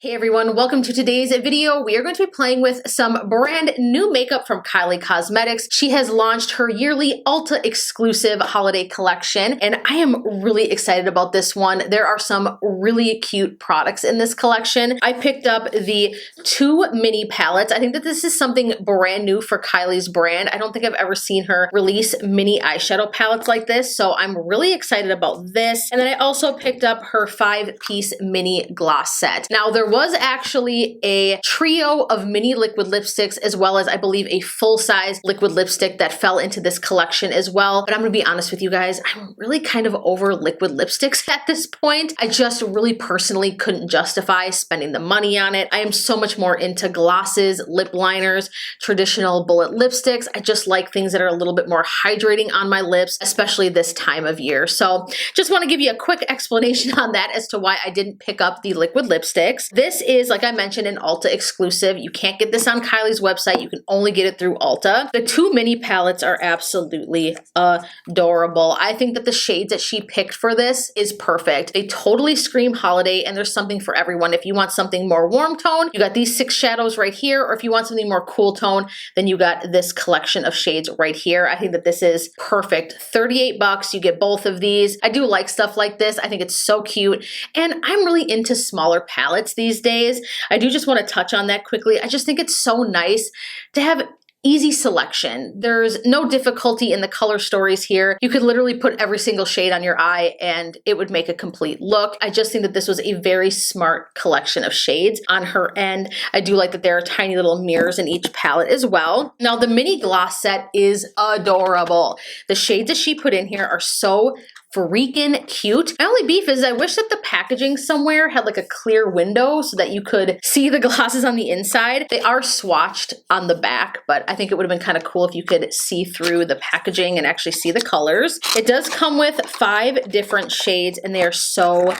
Hey everyone, welcome to today's video. We are going to be playing with some brand new makeup from Kylie Cosmetics. She has launched her yearly Ulta exclusive holiday collection, and I am really excited about this one. There are some really cute products in this collection. I picked up the 2 mini palettes. I think that this is something brand new for Kylie's brand. I don't think I've ever seen her release mini eyeshadow palettes like this, so I'm really excited about this. And then I also picked up her 5-piece mini gloss set. Now, there was actually a trio of mini liquid lipsticks, as well as I believe a full-size liquid lipstick that fell into this collection as well. But I'm gonna be honest with you guys, I'm really kind of over liquid lipsticks at this point. I just really personally couldn't justify spending the money on it. I am so much more into glosses, lip liners, traditional bullet lipsticks. I just like things that are a little bit more hydrating on my lips, especially this time of year. So just want to give you a quick explanation on that as to why I didn't pick up the liquid lipsticks. This is, like I mentioned, an Ulta exclusive. You can't get this on Kylie's website. You can only get it through Ulta. The 2 mini palettes are absolutely adorable. I think that the shades that she picked for this is perfect. They totally scream holiday, and there's something for everyone. If you want something more warm tone, you got these 6 shadows right here, or if you want something more cool tone, then you got this collection of shades right here. I think that this is perfect. 38 bucks, you get both of these. I do like stuff like this. I think it's so cute, and I'm really into smaller palettes these days. I do just want to touch on that quickly. I just think it's so nice to have easy selection. There's no difficulty in the color stories here. You could literally put every single shade on your eye and it would make a complete look. I just think that this was a very smart collection of shades on her end. I do like that there are tiny little mirrors in each palette as well. Now, the mini gloss set is adorable. The shades that she put in here are so freaking cute. My only beef is I wish that the packaging somewhere had like a clear window so that you could see the glosses on the inside. They are swatched on the back, but I think it would have been kind of cool if you could see through the packaging and actually see the colors. It does come with 5 different shades, and they are so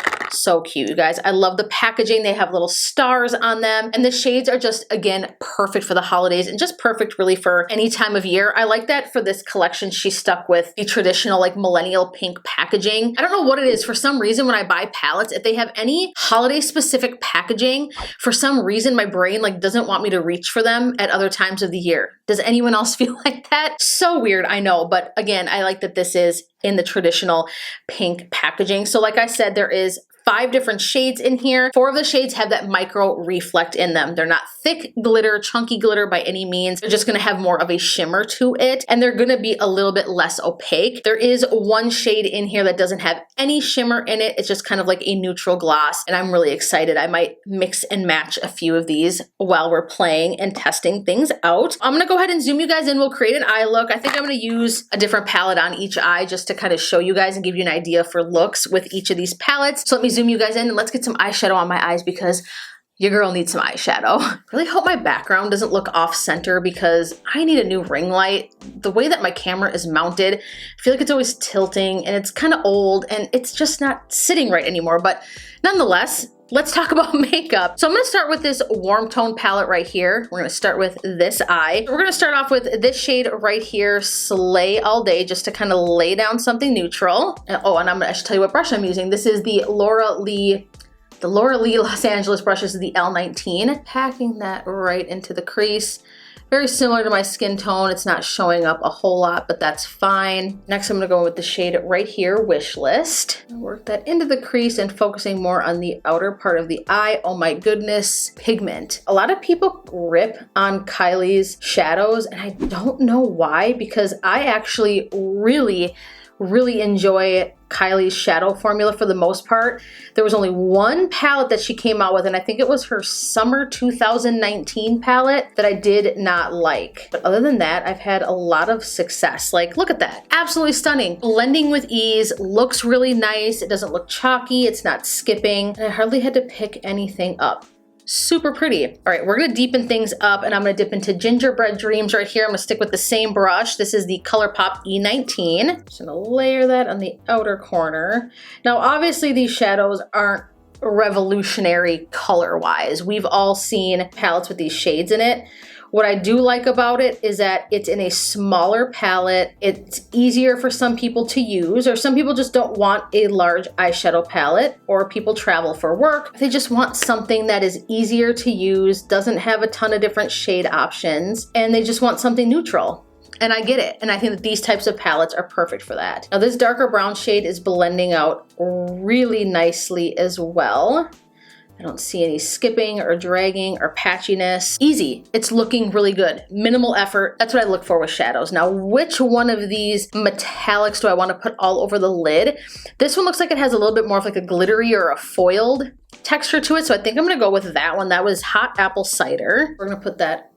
cute, you guys. I love the packaging. They have little stars on them, and the shades are just, again, perfect for the holidays and just perfect really for any time of year. I like that for this collection she stuck with the traditional like millennial pink packaging. I don't know what it is. For some reason, when I buy palettes, if they have any holiday specific packaging, for some reason my brain like doesn't want me to reach for them at other times of the year. Does anyone else feel like that? So weird, I know, but again, I like that this is in the traditional pink packaging. So like I said, there is 5 different shades in here. 4 of the shades have that micro reflect in them. They're not thick glitter, chunky glitter by any means. They're just gonna have more of a shimmer to it, and they're gonna be a little bit less opaque. There is 1 shade in here that doesn't have any shimmer in it. It's just kind of like a neutral gloss, and I'm really excited. I might mix and match a few of these while we're playing and testing things out. I'm gonna go ahead and zoom you guys in. We'll create an eye look. I think I'm gonna use a different palette on each eye just to kind of show you guys and give you an idea for looks with each of these palettes. So let me zoom you guys in and let's get some eyeshadow on my eyes because your girl needs some eyeshadow. I really hope my background doesn't look off center because I need a new ring light. The way that my camera is mounted, I feel like it's always tilting and it's kind of old and it's just not sitting right anymore. But nonetheless, let's talk about makeup. So I'm gonna start with this warm tone palette right here. We're gonna start with this eye. We're gonna start off with this shade right here, Slay All Day, just to kind of lay down something neutral. Oh, and I should tell you what brush I'm using. This is the Laura Lee Los Angeles brush. This is the L19. Packing that right into the crease. Very similar to my skin tone. It's not showing up a whole lot, but that's fine. Next, I'm gonna go with the shade right here, Wish List. Work that into the crease and focusing more on the outer part of the eye. Oh my goodness, pigment. A lot of people rip on Kylie's shadows, and I don't know why, because I actually really enjoy Kylie's shadow formula for the most part. There was only 1 palette that she came out with, and I think it was her summer 2019 palette that I did not like. But other than that, I've had a lot of success. Like, look at that. Absolutely stunning. Blending with ease, looks really nice. It doesn't look chalky, it's not skipping, and I hardly had to pick anything up. Super pretty. All right, we're gonna deepen things up and I'm gonna dip into Gingerbread Dreams right here. I'm gonna stick with the same brush. This is the ColourPop E19. Just gonna layer that on the outer corner. Now, obviously these shadows aren't revolutionary color-wise. We've all seen palettes with these shades in it. What I do like about it is that it's in a smaller palette. It's easier for some people to use, or some people just don't want a large eyeshadow palette, or people travel for work. They just want something that is easier to use, doesn't have a ton of different shade options, and they just want something neutral. And I get it. And I think that these types of palettes are perfect for that. Now this darker brown shade is blending out really nicely as well. I don't see any skipping or dragging or patchiness. Easy. It's looking really good. Minimal effort. That's what I look for with shadows. Now, which one of these metallics do I want to put all over the lid? This one looks like it has a little bit more of like a glittery or a foiled texture to it. So I think I'm going to go with that one. That was Hot Apple Cider. We're going to put that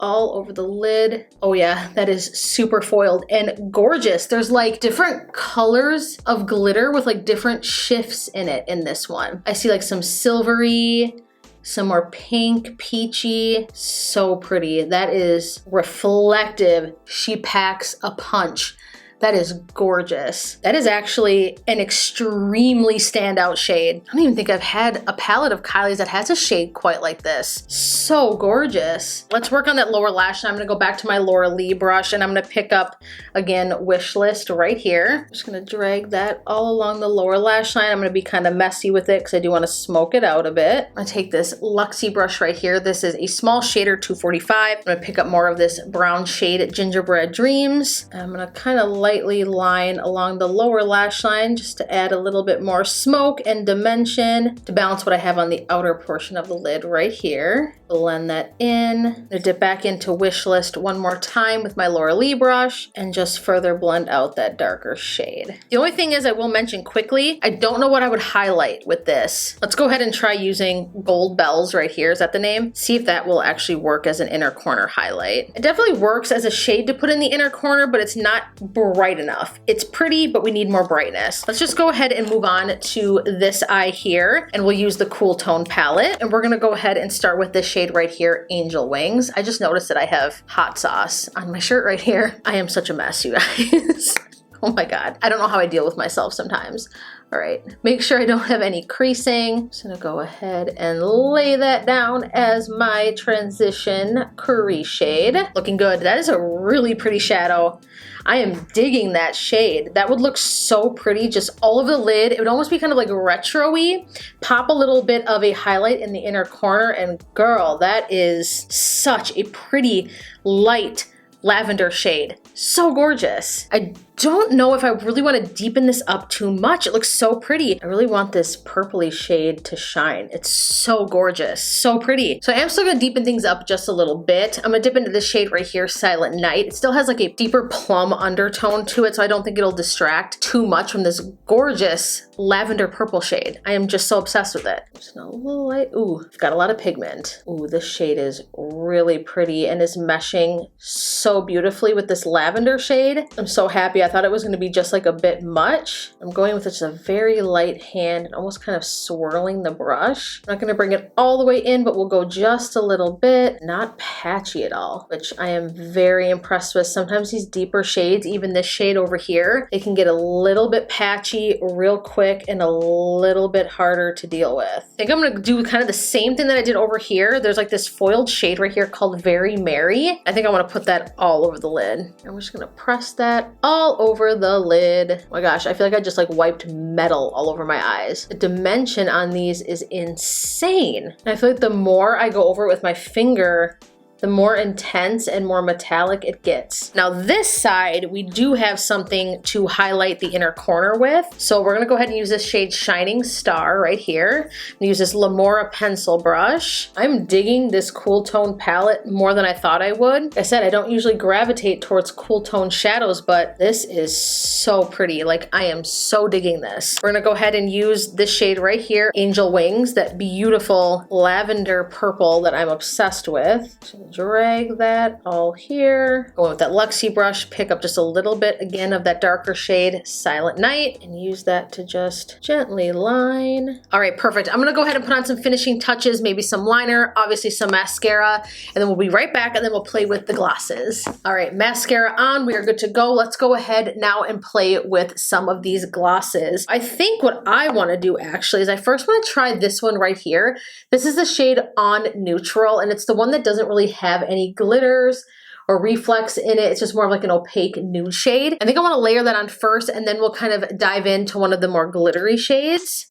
all over the lid. Oh yeah, that is super foiled and gorgeous. There's like different colors of glitter with like different shifts in it in this one. I see like some silvery, some more pink, peachy. So pretty. That is reflective. She packs a punch. That is gorgeous. That is actually an extremely standout shade. I don't even think I've had a palette of Kylie's that has a shade quite like this. So gorgeous. Let's work on that lower lash. I'm gonna go back to my Laura Lee brush and I'm gonna pick up, again, Wish List right here. I'm just gonna drag that all along the lower lash line. I'm gonna be kind of messy with it because I do wanna smoke it out a bit. I'm gonna take this Luxie brush right here. This is a small shader, 245. I'm gonna pick up more of this brown shade, Gingerbread Dreams. I'm gonna kind of lightly line along the lower lash line just to add a little bit more smoke and dimension to balance what I have on the outer portion of the lid right here. Blend that in. I'm gonna dip back into Wish List one more time with my Laura Lee brush and just further blend out that darker shade. The only thing is I will mention quickly, I don't know what I would highlight with this. Let's go ahead and try using Gold Bells right here. Is that the name? See if that will actually work as an inner corner highlight. It definitely works as a shade to put in the inner corner, but it's not bright enough. It's pretty, but we need more brightness. Let's just go ahead and move on to this eye here, and we'll use the Cool Tone palette. And we're gonna go ahead and start with this shade right here, Angel Wings. I just noticed that I have hot sauce on my shirt right here. I am such a mess, you guys. Oh my God. I don't know how I deal with myself sometimes. All right, make sure I don't have any creasing. Just gonna go ahead and lay that down as my transition crease shade. Looking good. That is a really pretty shadow. I am digging that shade. That would look so pretty just all over the lid. It would almost be kind of like retro-y. Pop a little bit of a highlight in the inner corner and girl, that is such a pretty light lavender shade. So gorgeous. I don't know if I really want to deepen this up too much. It looks so pretty. I really want this purpley shade to shine. It's so gorgeous, so pretty. So I am still gonna deepen things up just a little bit. I'm gonna dip into this shade right here, Silent Night. It still has like a deeper plum undertone to it, so I don't think it'll distract too much from this gorgeous lavender purple shade. I am just so obsessed with it. Just a little light. Ooh, I've got a lot of pigment. Ooh, this shade is really pretty and is meshing so beautifully with this lavender shade. I'm so happy. I thought it was going to be just like a bit much. I'm going with just a very light hand and almost kind of swirling the brush. I'm not going to bring it all the way in, but we'll go just a little bit. Not patchy at all, which I am very impressed with. Sometimes these deeper shades, even this shade over here, they can get a little bit patchy real quick and a little bit harder to deal with. I think I'm going to do kind of the same thing that I did over here. There's like this foiled shade right here called Very Merry. I think I want to put that all over the lid. And we're just going to press that all over the lid. Oh my gosh, I feel like I just like wiped metal all over my eyes. The dimension on these is insane. And I feel like the more I go over it with my finger, the more intense and more metallic it gets. Now this side, we do have something to highlight the inner corner with. So we're gonna go ahead and use this shade Shining Star right here. I'm gonna use this Lamora pencil brush. I'm digging this cool tone palette more than I thought I would. Like I said, I don't usually gravitate towards cool tone shadows, but this is so pretty. Like I am so digging this. We're gonna go ahead and use this shade right here, Angel Wings, that beautiful lavender purple that I'm obsessed with. So drag that all here. Go with that Luxie brush, pick up just a little bit again of that darker shade, Silent Night, and use that to just gently line. All right, perfect. I'm gonna go ahead and put on some finishing touches, maybe some liner, obviously some mascara, and then we'll be right back and then we'll play with the glosses. All right, mascara on, we are good to go. Let's go ahead now and play with some of these glosses. I think what I wanna do actually is I first wanna try this one right here. This is the shade On Neutral, and it's the one that doesn't really have any glitters or reflex in it. It's just more of like an opaque nude shade. I think I want to layer that on first, and then we'll kind of dive into one of the more glittery shades.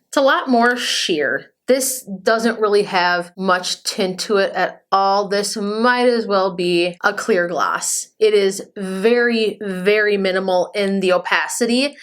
It's a lot more sheer. This doesn't really have much tint to it at all. This might as well be a clear gloss. It is very, very minimal in the opacity.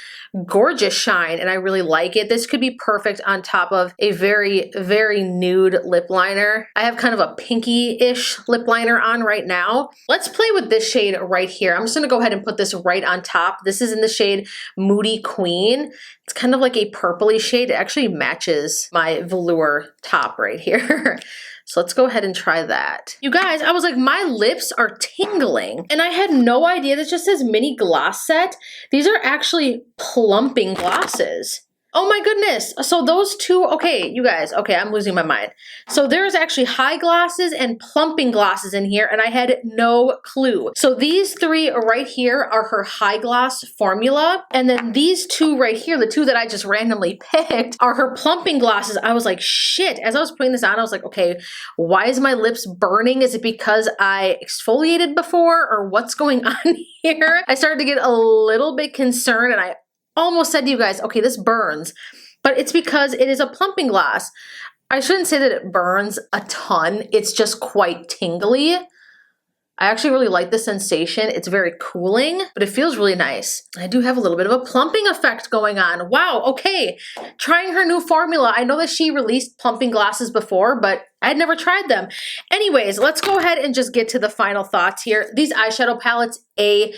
Gorgeous shine, and I really like it. This could be perfect on top of a very, very nude lip liner. I have kind of a pinky-ish lip liner on right now. Let's play with this shade right here. I'm just gonna go ahead and put this right on top. This is in the shade Moody Queen. It's kind of like a purpley shade. It actually matches my velour top right here. So let's go ahead and try that. You guys, I was like, my lips are tingling, and I had no idea this just says mini gloss set. These are actually plumping glosses. Oh my goodness. So those two, okay, you guys, okay, I'm losing my mind. So there's actually high glosses and plumping glosses in here, and I had no clue. So these three right here are her high gloss formula. And then these two right here, the two that I just randomly picked, are her plumping glosses. I was like, shit. As I was putting this on, I was like, okay, why is my lips burning? Is it because I exfoliated before, or what's going on here? I started to get a little bit concerned, and I almost said to you guys, okay, this burns, but it's because it is a plumping gloss. I shouldn't say that it burns a ton. It's just quite tingly. I actually really like the sensation. It's very cooling, but it feels really nice. I do have a little bit of a plumping effect going on. Wow, okay. Trying her new formula. I know that she released plumping glosses before, but I had never tried them. Anyways, let's go ahead and just get to the final thoughts here. These eyeshadow palettes, A+.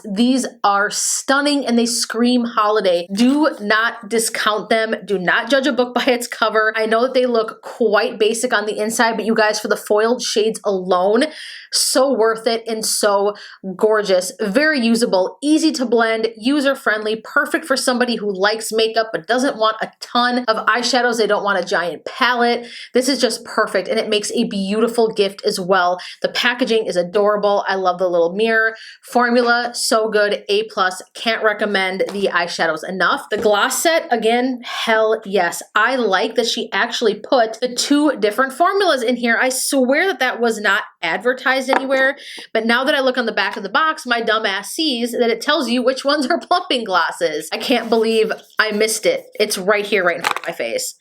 These are stunning, and they scream holiday. Do not discount them. Do not judge a book by its cover. I know that they look quite basic on the inside, but you guys, for the foiled shades alone, so worth it and so gorgeous. Very usable, easy to blend, user-friendly, perfect for somebody who likes makeup but doesn't want a ton of eyeshadows. They don't want a giant palette. This is just perfect, and it makes a beautiful gift as well. The packaging is adorable. I love the little mirror. Formula, so good. A+. Can't recommend the eyeshadows enough. The gloss set, again, hell yes. I like that she actually put the two different formulas in here. I swear that that was not advertised anywhere, but now that I look on the back of the box, my dumb ass sees that it tells you which ones are plumping glosses. I can't believe I missed it. It's right here, right in front of my face.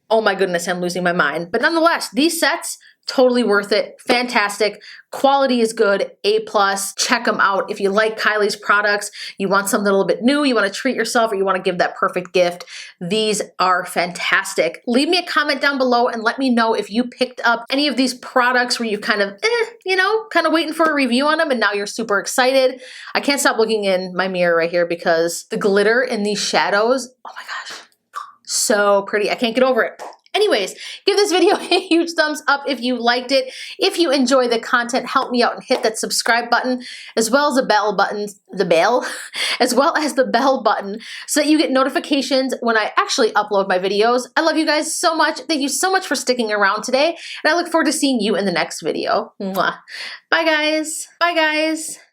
Oh my goodness, I'm losing my mind. But nonetheless, these sets, totally worth it. Fantastic. Quality is good. A+. Check them out. If you like Kylie's products, you want something a little bit new, you want to treat yourself, or you want to give that perfect gift, these are fantastic. Leave me a comment down below and let me know if you picked up any of these products where you kind of, you know, kind of waiting for a review on them, and now you're super excited. I can't stop looking in my mirror right here because the glitter in these shadows, oh my gosh, so pretty. I can't get over it. Anyways, give this video a huge thumbs up if you liked it. If you enjoy the content, help me out and hit that subscribe button, as well as the bell button, as well as the bell button, so that you get notifications when I actually upload my videos. I love you guys so much. Thank you so much for sticking around today, and I look forward to seeing you in the next video. Mwah. Bye guys. Bye guys.